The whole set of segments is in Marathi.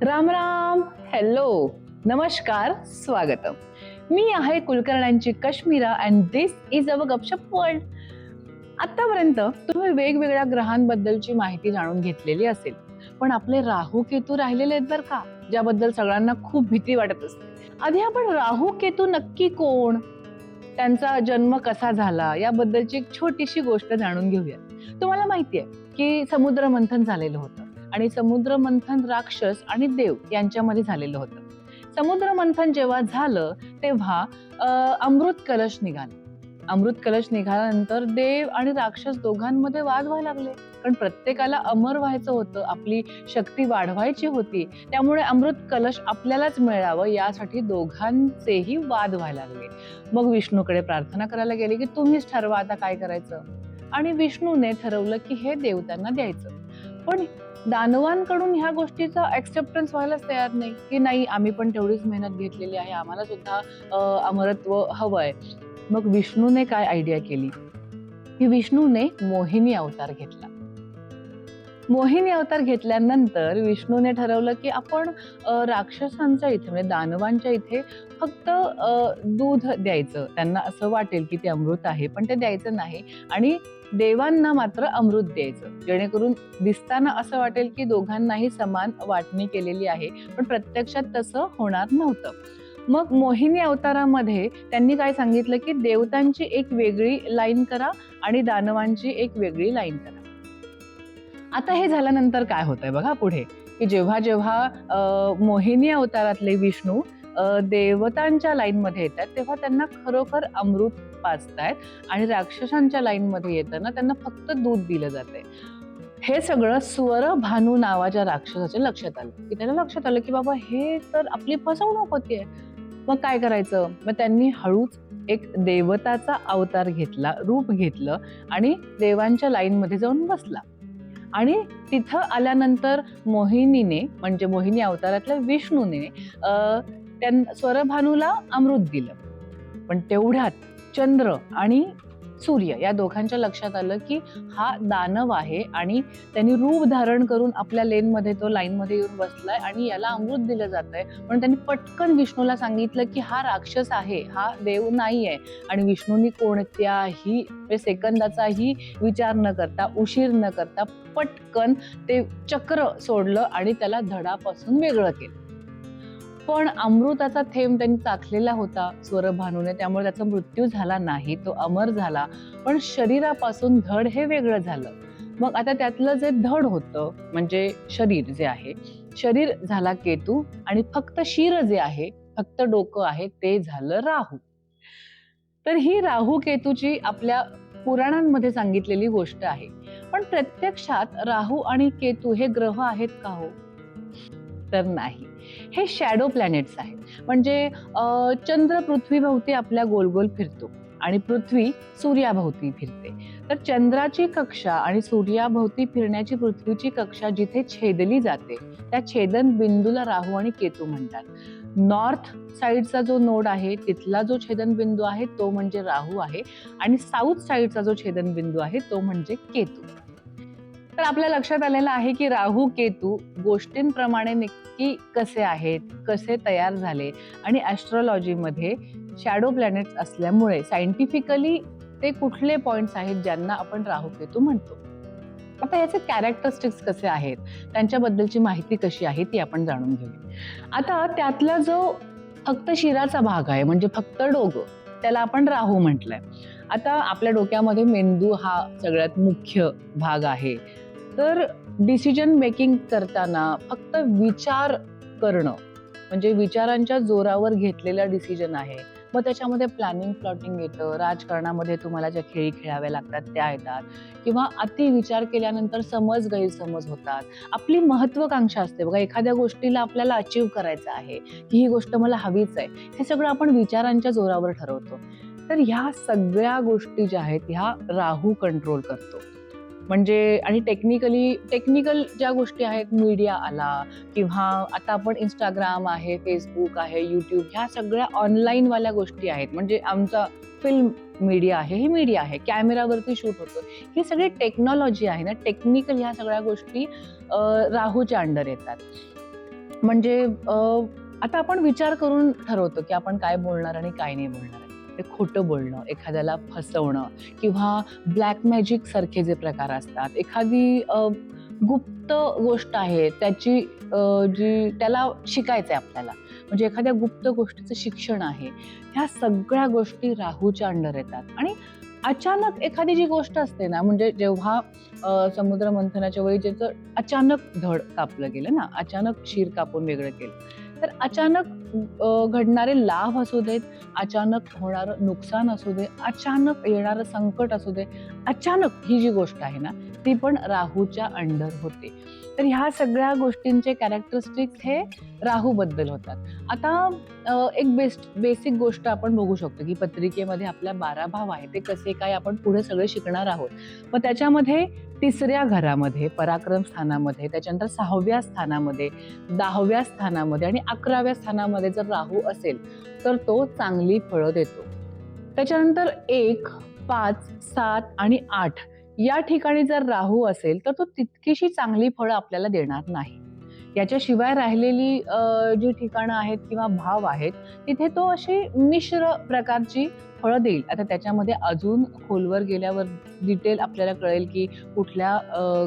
राम राम, हॅलो, नमस्कार, स्वागतम. मी आहे कुलकर्ण्यांची Kashmira and this is our Gapshap world. आतापर्यंत तुम्ही वेगवेगळ्या ग्रहांबद्दलची माहिती जाणून घेतलेली असेल, पण आपले राहू केतू राहिलेले आहेत बरं का, ज्याबद्दल सगळ्यांना खूप भीती वाटत असते. आधी आपण राहू केतू नक्की कोण, त्यांचा जन्म कसा झाला याबद्दलची एक छोटीशी गोष्ट जाणून घेऊया. तुम्हाला माहितीये की समुद्र मंथन झालेलं होतं आणि समुद्र मंथन राक्षस आणि देव यांच्यामध्ये झालेलं होतं. समुद्र मंथन जेव्हा झालं तेव्हा अमृत कलश निघाला. अमृत कलश निघाल्यानंतर देव आणि राक्षस दोघांमध्ये वाद व्हायला लागले, कारण प्रत्येकाला अमर व्हायचं होतं, आपली शक्ती वाढवायची होती. त्यामुळे अमृत कलश आपल्यालाच मिळावं यासाठी दोघांचेही वाद व्हायला लागले. मग विष्णूकडे प्रार्थना करायला गेले की तुम्हीच ठरवा आता काय करायचं. आणि विष्णूने ठरवलं की हे देवतांना द्यायचं. पण दानवांकडून ह्या गोष्टीचा ऍक्सेप्टन्स व्हायलाच तयार नाही, की नाही आम्ही पण तेवढीच मेहनत घेतलेली आहे, आम्हाला सुद्धा अमरत्व हवंय. मग विष्णूने काय आयडिया केली की विष्णूने मोहिनी अवतार घेतला. मोहिनी अवतार घेतल्यानंतर विष्णूने ठरवलं की आपण राक्षसांच्या इथे म्हणजे दानवांच्या इथे फक्त दूध द्यायचं. त्यांना असं वाटेल की ते अमृत आहे, पण ते द्यायचं नाही. आणि देवांना मात्र अमृत द्यायचं, जेणेकरून दिसताना असं वाटेल की दोघांनाही समान वाटणी केलेली आहे, पण प्रत्यक्षात तसं होणार नव्हतं. मग मोहिनी अवतारामध्ये त्यांनी काय सांगितलं की देवतांची एक वेगळी लाईन करा आणि दानवांची एक वेगळी लाईन करा. आता हे झाल्यानंतर काय होतंय बघा पुढे, की जेव्हा जेव्हा मोहिनी अवतारातले विष्णू देवतांच्या लाईन मध्ये येतात तेव्हा त्यांना खरोखर अमृत पाजतायत आणि राक्षसांच्या लाईन मध्ये येताना त्यांना फक्त दूध दिलं जातंय. हे सगळं स्वरभानू नावाच्या राक्षसाच्या लक्षात आलं, की त्याला लक्षात आलं की बाबा हे तर आपली फसवणूक होतीये. मग काय करायचं. मग त्यांनी हळूच एक देवताचा अवतार घेतला, रूप घेतलं आणि देवांच्या लाईन मध्ये जाऊन बसला. आणि तिथं आल्यानंतर मोहिनीने म्हणजे मोहिनी अवतारातल्या विष्णूने स्वरभानूला अमृत दिलं. पण तेवढ्यात चंद्र आणि सूर्य या दोघांच्या लक्षात आलं की हा दानव आहे आणि त्यांनी रूप धारण करून आपल्या लेनमध्ये तो लाईनमध्ये येऊन बसलाय आणि याला अमृत दिलं जातंय. म्हणून त्यांनी पटकन विष्णूला सांगितलं की हा राक्षस आहे, हा देव नाहीये. आणि विष्णूंनी कोणत्याही सेकंदाचाही विचार न करता, उशीर न करता पटकन ते चक्र सोडलं आणि त्याला धडापासून वेगळं केलं. पण अमृताचा थेंब त्यांनी चाखलेला होता स्वरभानूने, त्यामुळे त्याचा मृत्यू झाला नाही, तो अमर झाला. पण शरीरापासून धड हे वेगळं झालं. मग आता त्यातलं जे धड होतं म्हणजे शरीर जे आहे, शरीर झाला केतू आणि फक्त शिर जे आहे, फक्त डोकं आहे ते झालं राहू. तर ही राहू केतूची आपल्या पुराणांमध्ये सांगितलेली गोष्ट आहे. पण प्रत्यक्षात राहू आणि केतू हे ग्रह आहेत का हो? तर नाही, हे शॅडो प्लॅनेट्स आहेत. म्हणजे चंद्र पृथ्वीभोवती आपल्या गोल गोल फिरतो आणि पृथ्वी सूर्याभोवती फिरते. तर चंद्राची कक्षा आणि सूर्याभोवती फिरण्याची पृथ्वीची कक्षा जिथे छेदली जाते त्या छेदन बिंदूला राहू आणि केतू म्हणतात. नॉर्थ साइडचा जो नोड आहे तिथला जो छेदन बिंदू आहे तो म्हणजे राहू आहे आणि साऊथ साइडचा जो छेदन बिंदू आहे तो म्हणजे केतू. तर आपल्या लक्षात आलेलं आहे की राहू केतू गोष्टींप्रमाणे नक्की कसे आहेत, कसे तयार झाले आणि ॲस्ट्रॉलॉजीमध्ये शॅडो प्लॅनेट्स असल्यामुळे सायंटिफिकली ते कुठले पॉइंट्स आहेत ज्यांना आपण राहू केतू म्हणतो. आता याचे कॅरेक्टरिस्टिक्स कसे आहेत, त्यांच्याबद्दलची माहिती कशी आहे ती आपण जाणून घेऊया. आता त्यातला जो फक्त शिराचा भाग आहे म्हणजे फक्त डोकं, त्याला आपण राहू म्हटलंय. आता आपल्या डोक्यामध्ये मेंदू हा सगळ्यात मुख्य भाग आहे. तर डिसिजन मेकिंग करताना फक्त विचार करणं म्हणजे विचारांच्या जोरावर घेतलेला डिसिजन आहे. मग त्याच्यामध्ये प्लॅनिंग प्लॉटिंग येतं, राजकारणामध्ये तुम्हाला ज्या खेळी खेळाव्या लागतात त्या येतात, किंवा अति विचार केल्यानंतर समज गैरसमज होतात. आपली महत्वाकांक्षा असते बघा, एखाद्या गोष्टीला आपल्याला अचीव्ह करायचं आहे की ही गोष्ट मला हवीच आहे, हे सगळं आपण विचारांच्या जोरावर ठरवतो. तर ह्या सगळ्या गोष्टी ज्या आहेत ह्या राहू कंट्रोल करतो. म्हणजे आणि टेक्निकल ज्या गोष्टी आहेत, मीडिया आला किंवा आता आपण इंस्टाग्राम आहे, फेसबुक आहे, यूट्यूब, ह्या सगळ्या ऑनलाईन वाल्या गोष्टी आहेत. म्हणजे आमचा फिल्म मीडिया आहे, हे मीडिया आहे, कॅमेरावरती शूट होतो, ही सगळी टेक्नॉलॉजी आहे ना, टेक्निकल ह्या सगळ्या गोष्टी राहूच्या अंडर येतात. म्हणजे आता आपण विचार करून ठरवतो, की आपण काय बोलणार आणि काय नाही बोलणार आहे. ते खोटं बोलणं, एखाद्याला फसवणं किंवा ब्लॅक मॅजिक सारखे जे प्रकार असतात. एखादी गुप्त गोष्ट आहे त्याची जी त्याला शिकायचं आहे आपल्याला. म्हणजे एखाद्या गुप्त गोष्टीचं शिक्षण आहे. ह्या सगळ्या गोष्टी राहूच्या अंडर येतात आणि अचानक एखादी जी गोष्ट असते ना, म्हणजे जेव्हा समुद्र मंथनाच्या वेळी ज्याचं अचानक धड कापलं गेलं ना, अचानक शिर कापून वेगळं केलं. तर अचानक घडणारे लाभ असू देत, अचानक होणारं नुकसान असू दे, अचानक येणारं संकट असू दे, अचानक ही जी गोष्ट आहे ना, ती पण राहूच्या अंडर होते. तर ह्या सगळ्या गोष्टींचे कॅरेक्टरिस्टिक्स हे राहूबद्दल होतात. आता एक बेसिक गोष्ट आपण बघू शकतो, की पत्रिकेमध्ये आपल्या 12 भाव आहेत. ते कसे काय आपण पुढे सगळे शिकणार आहोत. मग त्याच्यामध्ये 3ऱ्या घरामध्ये, पराक्रम स्थानामध्ये, त्याच्यानंतर 6व्या स्थानामध्ये, 10व्या स्थानामध्ये आणि 11व्या स्थानामध्ये जर राहू असेल, तर तो चांगली फळं देतो. त्याच्यानंतर 1, 5, 7 आणि 8 या ठिकाणी जर राहू असेल, तर तो तितकीशी चांगली फळं आपल्याला देणार नाही. याच्याशिवाय राहिलेली जी ठिकाणं आहेत किंवा भाव आहेत, तिथे तो अशी मिश्र प्रकारची फळं देईल. आता त्याच्यामध्ये अजून खोलवर गेल्यावर डिटेल आपल्याला कळेल, की कुठल्या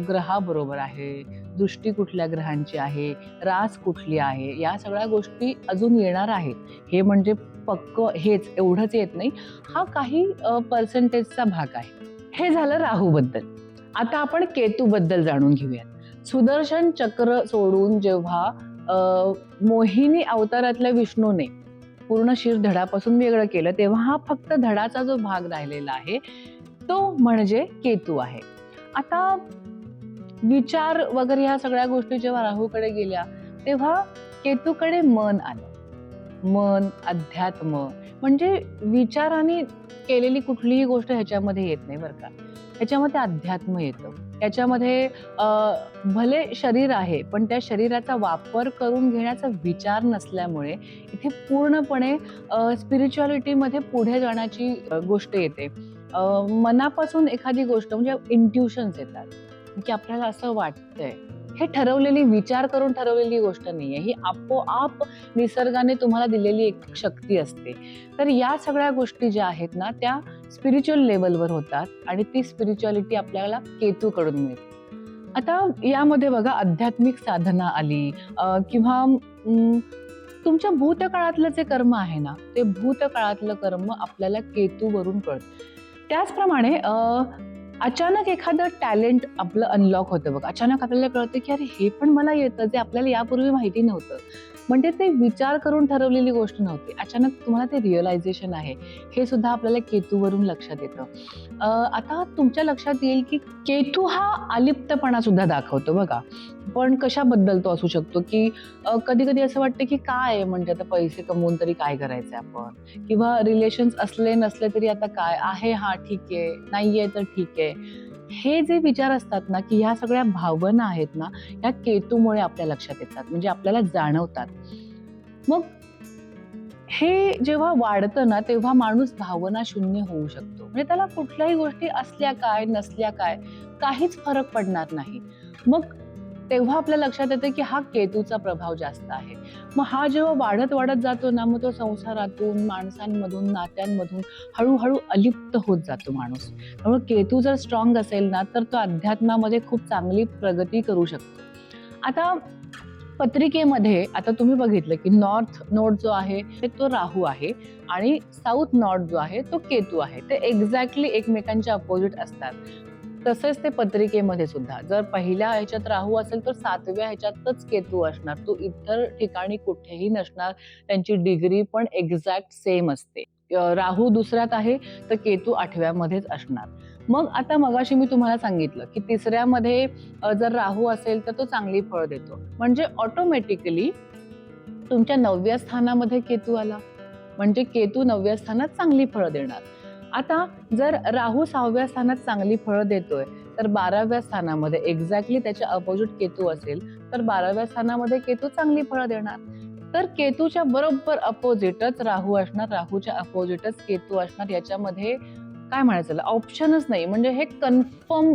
ग्रहाबरोबर आहे, दृष्टी कुठल्या ग्रहांची आहे, रास कुठली आहे, या सगळ्या गोष्टी अजून येणार आहेत. हे म्हणजे पक्कं हेच एवढंच येत नाही. हा काही पर्सेंटेजचा भाग आहे. हे झालं राहूबद्दल. आता आपण केतूबद्दल जाणून घेऊयात. सुदर्शन चक्र सोडून जेव्हा मोहिनी अवतारातल्या विष्णूने पूर्ण शिर धडापासून वेगळं केलं, तेव्हा हा फक्त धडाचा जो भाग राहिलेला आहे, तो म्हणजे केतू आहे. आता विचार वगैरे ह्या सगळ्या गोष्टी जेव्हा राहूकडे गेल्या, तेव्हा केतूकडे मन आलं. मन, अध्यात्म म्हणजे विचाराने केलेली कुठलीही गोष्ट ह्याच्यामध्ये येत नाही बरं का. ह्याच्यामध्ये अध्यात्म येतं. याच्यामध्ये भले शरीर आहे, पण त्या शरीराचा वापर करून घेण्याचा विचार नसल्यामुळे इथे पूर्णपणे स्पिरिच्युअलिटीमध्ये पुढे जाण्याची गोष्ट येते. मनापासून एखादी गोष्ट म्हणजे इंट्युशन्स येतात, की आपल्याला असं वाटतंय. हे ठरवलेली विचार करून ठरवलेली गोष्ट नाहीये. ही आपोआप निसर्गाने तुम्हाला दिलेली एक शक्ती असते. तर या सगळ्या गोष्टी ज्या आहेत ना, त्या स्पिरिच्युअल लेव्हलवर होतात आणि ती स्पिरिच्युअलिटी आपल्याला केतूकडून मिळते. आता यामध्ये बघा आध्यात्मिक साधना आली किंवा तुमच्या भूतकाळातलं जे कर्म आहे ना, ते भूतकाळातलं कर्म आपल्याला केतूवरून कळतं. त्याचप्रमाणे अचानक एखादं टॅलेंट आपलं अनलॉक होतं बघा. अचानक आपल्याला कळतं, की अरे हे पण मला येतं, जे आपल्याला यापूर्वी माहिती नव्हतं. म्हणजे ते विचार करून ठरवलेली गोष्ट नव्हती. अचानक तुम्हाला ते रिअलायझेशन आहे. हे सुद्धा आपल्याला केतूवरून लक्षात येतं. आता तुमच्या लक्षात येईल, की केतू हा अलिप्तपणा सुद्धा दाखवतो बघा. पण कशाबद्दल तो असू शकतो, की कधी-कधी असं वाटतं, की काय म्हणजे आता पैसे कमवून तरी काय करायचंय आपण? किंवा रिलेशन्स असले नसले तरी आता काय आहे, हा ठीक आहे, नाहीये तर ठीक आहे. हे जे विचार असतात ना, की ह्या सगळ्या भावना आहेत ना, ह्या केतूमुळे आपल्या लक्षात येतात. म्हणजे आपल्याला जाणवतात. मग हे जेव्हा वाढतं ना, तेव्हा माणूस भावना शून्य होऊ शकतो. म्हणजे त्याला कुठल्याही गोष्टी असल्या काय, नसल्या काय, काहीच फरक पडणार नाही. मग तेव्हा आपल्या लक्षात येतं, की हा केतूचा प्रभाव जास्त आहे. मग हा जेव्हा वाढत जातो ना, मग तो संसारातून, माणसांमधून, नात्यांमधून हळू अलिप्त होत जातो माणूस. त्यामुळे केतू जर स्ट्रॉंग असेल ना, तर तो अध्यात्मामध्ये खूप चांगली प्रगती करू शकतो. आता पत्रिकेमध्ये आता तुम्ही बघितलं, की नॉर्थ नोड जो आहे तो राहू आहे आणि साऊथ नॉड जो आहे तो केतू आहे. ते एक्झॅक्टली एकमेकांच्या अपोजिट असतात. तसेच ते पत्रिकेमध्ये सुद्धा जर पहिल्या ह्याच्यात राहू असेल तर 7व्या ह्याच्यातच केतू असणार. तो इतर ठिकाणी कुठेही नसणार. त्यांची डिग्री पण एक्झॅक्ट सेम असते. राहू दुसऱ्यात आहे तर केतू 8व्यामध्येच असणार. मग आता मगाशी मी तुम्हाला सांगितलं, की 3ऱ्यामध्ये जर राहू असेल तर तो चांगली फळ देतो. म्हणजे ऑटोमॅटिकली तुमच्या 9व्या स्थानामध्ये केतू आला. म्हणजे केतू 9व्या स्थानात चांगली फळं देणार. आता जर राहू 6व्या स्थानात चांगली फळं देतोय, तर 12व्या स्थानामध्ये एक्झॅक्टली त्याच्या अपोजिट केतू असेल, तर 12व्या स्थानामध्ये केतू चांगली फळं देणार. तर केतूच्या बरोबर अपोजिटच राहू असणार, राहूच्या अपोजिटच केतू असणार. याच्यामध्ये काय म्हणायचं ऑप्शनच नाही. म्हणजे हे कन्फर्म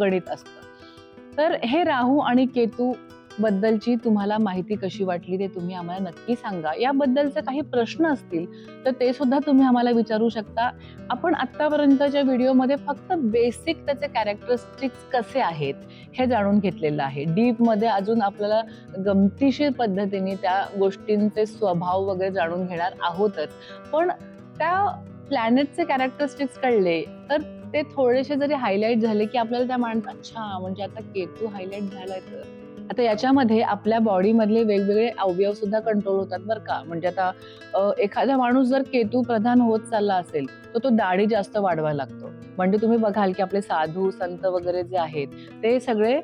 गणित असतं. तर हे राहू आणि केतू बद्दलची तुम्हाला माहिती कशी वाटली ते तुम्ही आम्हाला नक्की सांगा. याबद्दलचे काही प्रश्न असतील तर ते सुद्धा तुम्ही आम्हाला विचारू शकता. आपण आत्तापर्यंतच्या व्हिडिओमध्ये फक्त बेसिक त्याचे कॅरेक्टरिस्टिक्स कसे आहेत हे जाणून घेतलेलं आहे. डीपमध्ये अजून आपल्याला गमतीशीर पद्धतीने त्या गोष्टींचे स्वभाव वगैरे जाणून घेणार आहोतच. पण त्या प्लॅनेटचे कॅरेक्टरिस्टिक्स कळले तर ते थोडेसे जरी हायलाईट झाले की आपल्याला त्या अच्छा म्हणजे आता केतू हायलाईट झालाय तर आता याच्यामध्ये आपल्या बॉडीमधले वेगवेगळे अवयव सुद्धा कंट्रोल होतात बरं का. म्हणजे आता एखादा माणूस जर केतू प्रधान होत चालला असेल तर तो दाढी जास्त वाढवायला लागतो. म्हणजे तुम्ही बघाल की आपले साधू संत वगैरे जे आहेत ते सगळे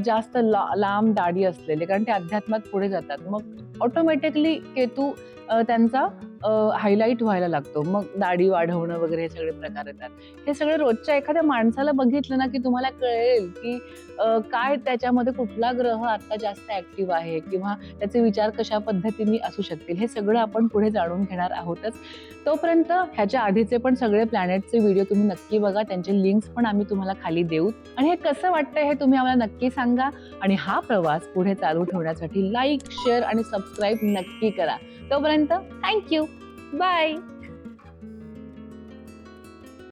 जास्त लांब दाढी असलेले, कारण ते अध्यात्मात पुढे जातात. मग ऑटोमॅटिकली केतू त्यांचा हायलाईट व्हायला लागतो. मग दाढी वाढवणं वगैरे हे सगळे प्रकार येतात. हे सगळे रोजच्या एखाद्या माणसाला बघितलं ना की तुम्हाला कळेल की काय त्याच्यामध्ये कुठला ग्रह आता जास्त ऍक्टिव्ह आहे किंवा त्याचे विचार कशा पद्धतीने असू शकतील. हे सगळं आपण पुढे जाणून घेणार आहोतच. तोपर्यंत ह्याच्या आधीचे पण सगळे प्लॅनेटचे व्हिडिओ तुम्ही नक्की बघा. त्यांचे लिंक्स पण आम्ही तुम्हाला खाली देऊ. आणि हे कसं वाटतंय हे तुम्ही आम्हाला नक्की सांगा. आणि हा प्रवास पुढे चालू ठेवण्यासाठी लाईक, शेअर आणि सबस्क्राईब नक्की करा. तोपर्यंत थँक्यू. बाय.